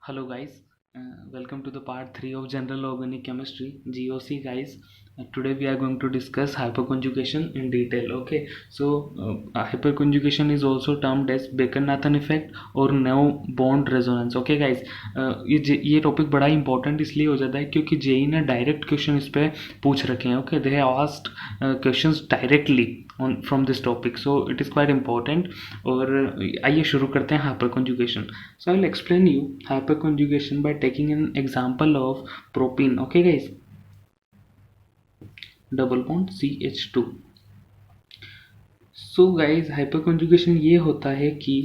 Hello guys, welcome to the part 3 of General Organic Chemistry GOC guys. Today we are going to discuss hyperconjugation in detail. Okay, so hyperconjugation is also termed as Bacon-Nathan effect और no bond resonance. Okay guys, ये topic बड़ा important इसलिए हो जाता है क्योंकि JEE ने direct question इस पे पूछ रखे हैं. Okay, they have asked questions directly on from this topic, so it is quite important. और आइए शुरू करते हैं hyperconjugation. So I will explain you hyperconjugation by taking an example of propene. Okay guys, double bond CH2. So guys, hyperconjugation ये होता है कि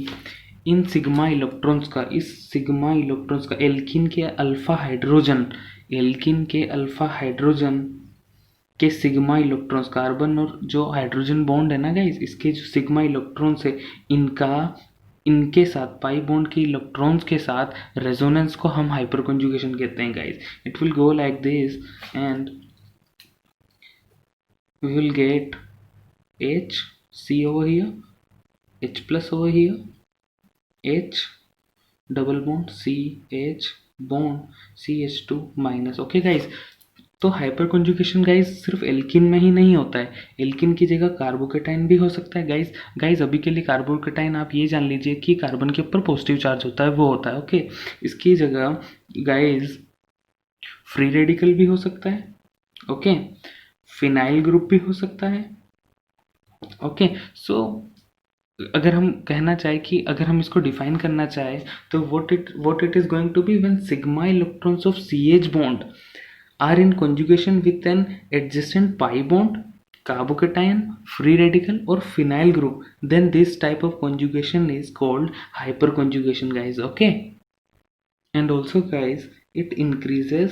in sigma electrons का, इस सिग्मा इलेक्ट्रॉन्स का एल्किन के अल्फा हाइड्रोजन के सिग्मा इलेक्ट्रॉन्स, कार्बन और जो हाइड्रोजन बॉन्ड है ना गाइस, इसके जो सिग्मा इलेक्ट्रॉन्स है इनके साथ पाई बॉन्ड के इलेक्ट्रॉन्स के साथ रेजोनेंस को हम हाइपरकंजुगेशन कहते हैं guys. It will go like this and we will get H C over here, H plus over here, H double bond CH bond CH2 minus. Okay guys, तो हाइपरकंजुगेशन guys सिर्फ alkene में ही नहीं होता है. एल्किन की जगह कार्बोकेटाइन भी हो सकता है गाइस. अभी के लिए कार्बोकेटाइन आप ये जान लीजिए कि कार्बन के ऊपर पॉजिटिव चार्ज होता है, वो होता है. ओके, इसकी जगह गाइस फ्री रेडिकल भी हो सकता है. ओके, फिनाइल ग्रुप भी हो सकता है. ओके, सो अगर हम कहना चाहे कि अगर हम इसको डिफाइन करना चाहे तो what it is going to be when sigma electrons of CH bond are in conjugation with an adjacent pi bond, carbocation, free radical or phenyl group, then this type of conjugation is called hyperconjugation guys. Okay, and also guys it increases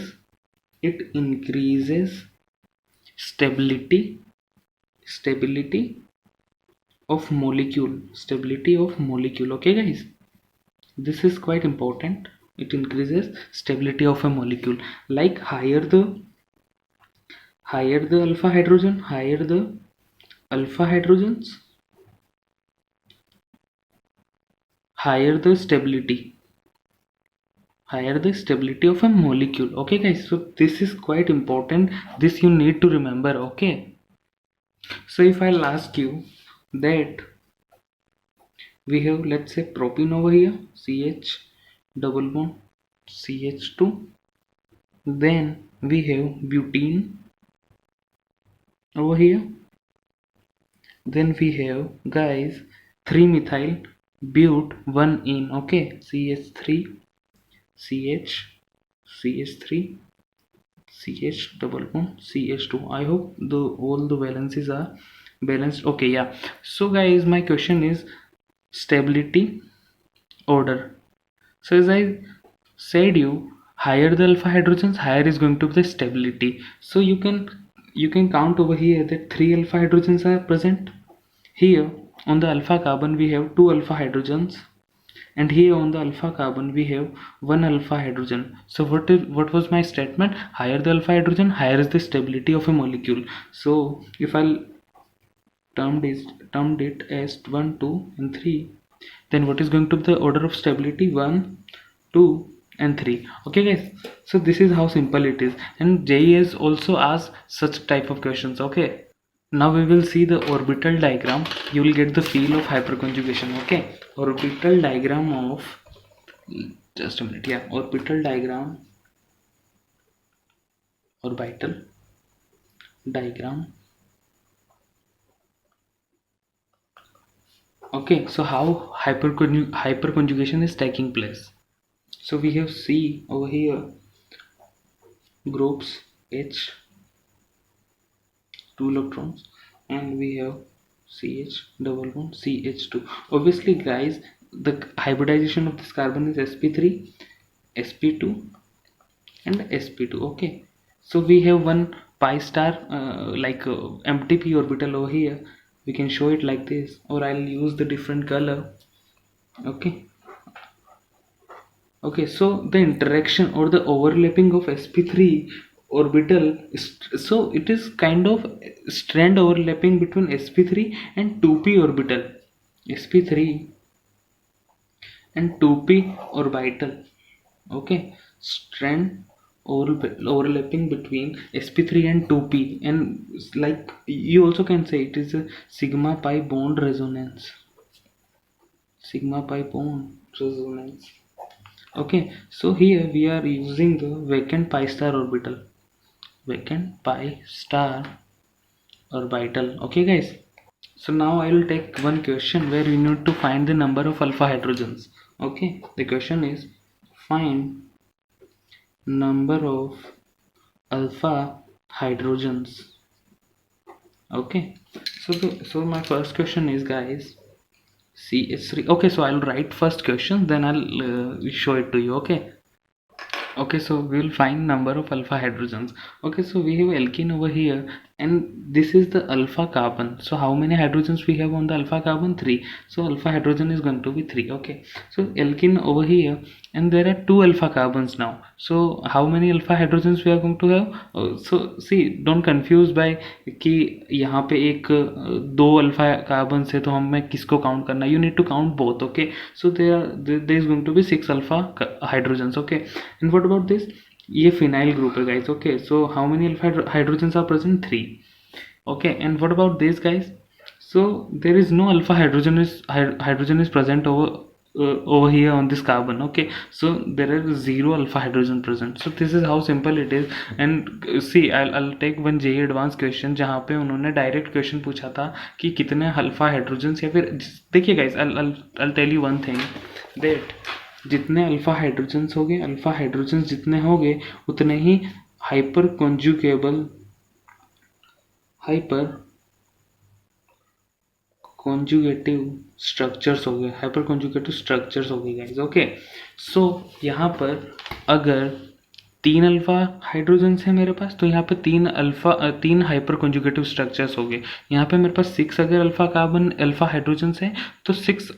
stability of molecule. Okay guys, this is quite important. It increases stability of a molecule. Like higher the alpha hydrogen, higher the alpha hydrogens, higher the stability of a molecule. Okay guys, so this is quite important. This you need to remember. Okay, so if I'll ask you that we have, let's say, propene over here, CH double bond CH2, then we have butene over here, then we have guys 3-methyl but 1-ene. Okay, CH3 CH3 CH double bond CH2. I hope all the valencies are balanced. Okay, yeah. So guys, my question is stability order. So as I said you, higher the alpha hydrogens, higher is going to be the stability. So you can count over here that 3 alpha hydrogens are present. Here on the alpha carbon we have 2 alpha hydrogens, and here on the alpha carbon we have 1 alpha hydrogen. So what was my statement? Higher the alpha hydrogen, higher is the stability of a molecule. So if I'll termed it as 1, 2 and 3, then what is going to be the order of stability? 1, 2 and 3. Okay guys, so this is how simple it is, and JEE has also asked such type of questions. Okay, now we will see the orbital diagram. You will get the feel of hyperconjugation. Okay, orbital diagram of, just a minute, yeah, orbital diagram Okay, so how hyperconjugation is taking place. So we have C over here, groups H, 2 electrons, and we have CH double bond CH2. Obviously guys, the hybridization of this carbon is sp3, sp2 and sp2. Okay, so we have one pi star empty p orbital over here. We can show it like this, or I'll use the different color. Okay, so the interaction or the overlapping of sp3 orbital so it is kind of strand overlapping between sp3 and 2p orbital, sp3 and 2p orbital. Okay, strand overlapping between sp3 and 2p, and like you also can say it is a sigma pi bond resonance. Sigma pi bond resonance. Okay, so here we are using the vacant pi star orbital. Vacant pi star orbital. Okay, guys. So now I will take one question where we need to find the number of alpha hydrogens. Okay, the question is find number of alpha hydrogens. Okay, so my first question is, guys, CH3. Okay, so I'll write first question, then I'll show it to you. Okay, so we will find number of alpha hydrogens. Okay, so we have alkene over here, and this is the alpha carbon. So how many hydrogens we have on the alpha carbon? 3. So alpha hydrogen is going to be 3. Okay, so alkene over here, and there are 2 alpha carbons now. So how many alpha hydrogens we are going to have? So see, don't confuse by कि यहाँ पे एक दो alpha carbon है तो हमें किसको count करना है. You need to count both. Okay, so there is going to be 6 alpha hydrogens. Okay, and what about this? ये फिनाइल ग्रुप है guys. Okay, so how many alpha hydrogens are present? 3. Okay, and what about this, guys? So there is no alpha hydrogen is present over here on this carbon. Okay, so there are 0 alpha hydrogen present. So this is how simple it is. And see, I'll take one JEE advanced question जहाँ पे उन्होंने direct question पूछा था कि कितने alpha hydrogens, या फिर देखिए guys, I'll tell you one thing that जितने अल्फा हाइड्रोजन्स होंगे, अल्फा हाइड्रोजन्स जितने होंगे उतने ही हाइपर कॉन्जुगेटिव स्ट्रक्चर्स हो गए, हाइपर कॉन्जुगेटिव स्ट्रक्चर्स हो गए गाइस. ओके, सो यहाँ पर अगर 3 अल्फा हाइड्रोजन्स है मेरे पास, तो यहाँ पे 3 हाइपर कॉन्जुगेटिव स्ट्रक्चर्स हो गए. यहाँ पे मेरे पास 6 अगर अल्फा हाइड्रोजन्स है तो 6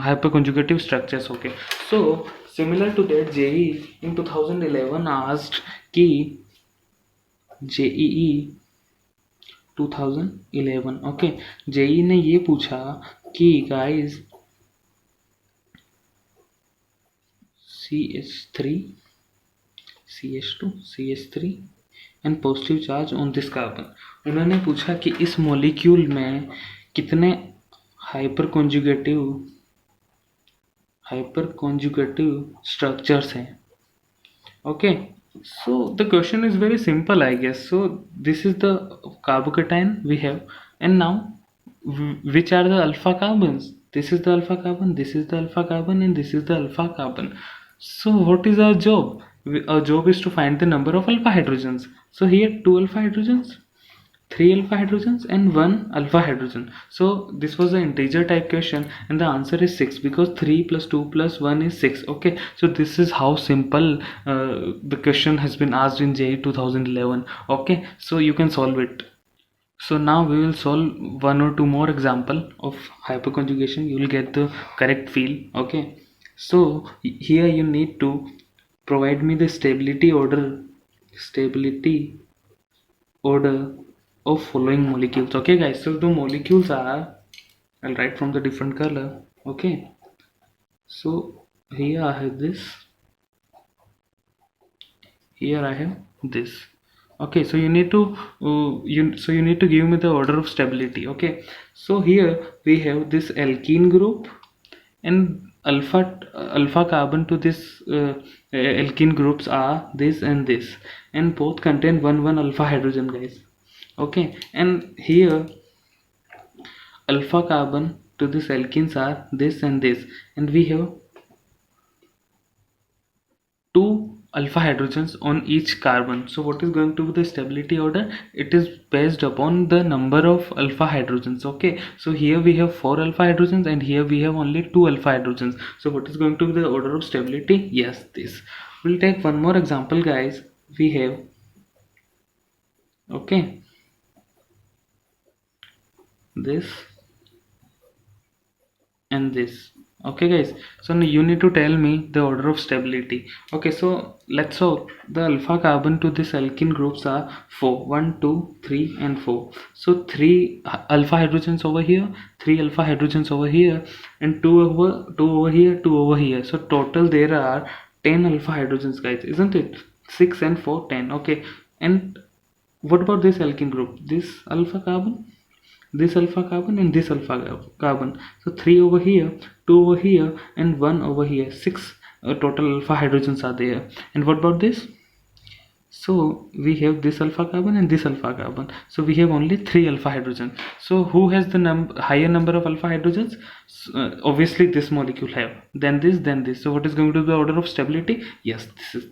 हाइपर कॉन्जुगेटिव स्ट्रक्चर्स हो गए. So similar to that JEE in 2011 asked कि जेईई 2011. ओके, जेई ने ये पूछा कि guys CH3 CH2 CH3 and positive charge on this carbon. उन्होंने पूछा कि इस मॉलिक्यूल में कितने हाइपर कॉन्जुगेटिव स्ट्रक्चर्स हैं. Okay, so the question is very simple, I guess. So this is the carbocation we have, and now which are the alpha carbons? This is the alpha carbon, this is the alpha carbon, and this is the alpha carbon. So what is our job? Our job is to find the number of alpha hydrogens. So here 2 alpha hydrogens, 3 alpha hydrogens, and 1 alpha hydrogen. So this was an integer type question, and the answer is 6 because 3 plus 2 plus 1 is 6. Okay, so this is how simple the question has been asked in JEE 2011. Okay, so you can solve it. So now we will solve 1 or 2 more example of hyperconjugation. You will get the correct feel. Okay, so here you need to provide me the stability order of following molecules. Okay guys, so the molecules are, I'll write from the different color. Okay, so here I have this, here I have this. Okay, so you need to you need to give me the order of stability. Okay, so here we have this alkene group, and alpha carbon to this alkene groups are this and this, and both contain one alpha hydrogen, guys. Okay, and here alpha carbon to this alkenes are this and this, and we have 2 alpha hydrogens on each carbon. So what is going to be the stability order? It is based upon the number of alpha hydrogens. Okay, so here we have 4 alpha hydrogens, and here we have only 2 alpha hydrogens. So what is going to be the order of stability? Yes, this. We'll take one more example, guys. We have, okay, this and this. Okay guys, so now you need to tell me the order of stability. Okay, so let's solve. The alpha carbon to this alkene groups are 4, 1 2 3 and 4. So 3 alpha hydrogens over here, 3 alpha hydrogens over here, and 2 over here, 2 over here. So total there are 10 alpha hydrogens, guys, isn't it? 6 and 4, 10. Okay, and what about this alkene group? This alpha carbon, this alpha carbon, and this alpha carbon. So 3 over here, 2 over here, and 1 over here. 6 total alpha hydrogens are there. And what about this? So we have this alpha carbon and this alpha carbon, so we have only 3 alpha hydrogens. So who has the higher number of alpha hydrogens? Obviously this molecule have, then this, then this. So what is going to be the order of stability? Yes,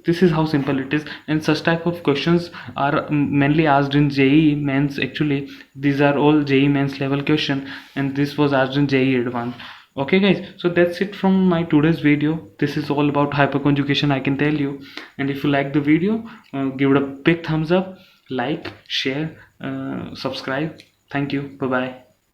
this is how simple it is. And such type of questions are mainly asked in JEE mains. Actually these are all JEE mains level question, and this was asked in JEE advanced. Okay guys, so that's it from my today's video. This is all about hyperconjugation, I can tell you. And if you like the video, give it a big thumbs up, like, share, subscribe. Thank you. Bye bye.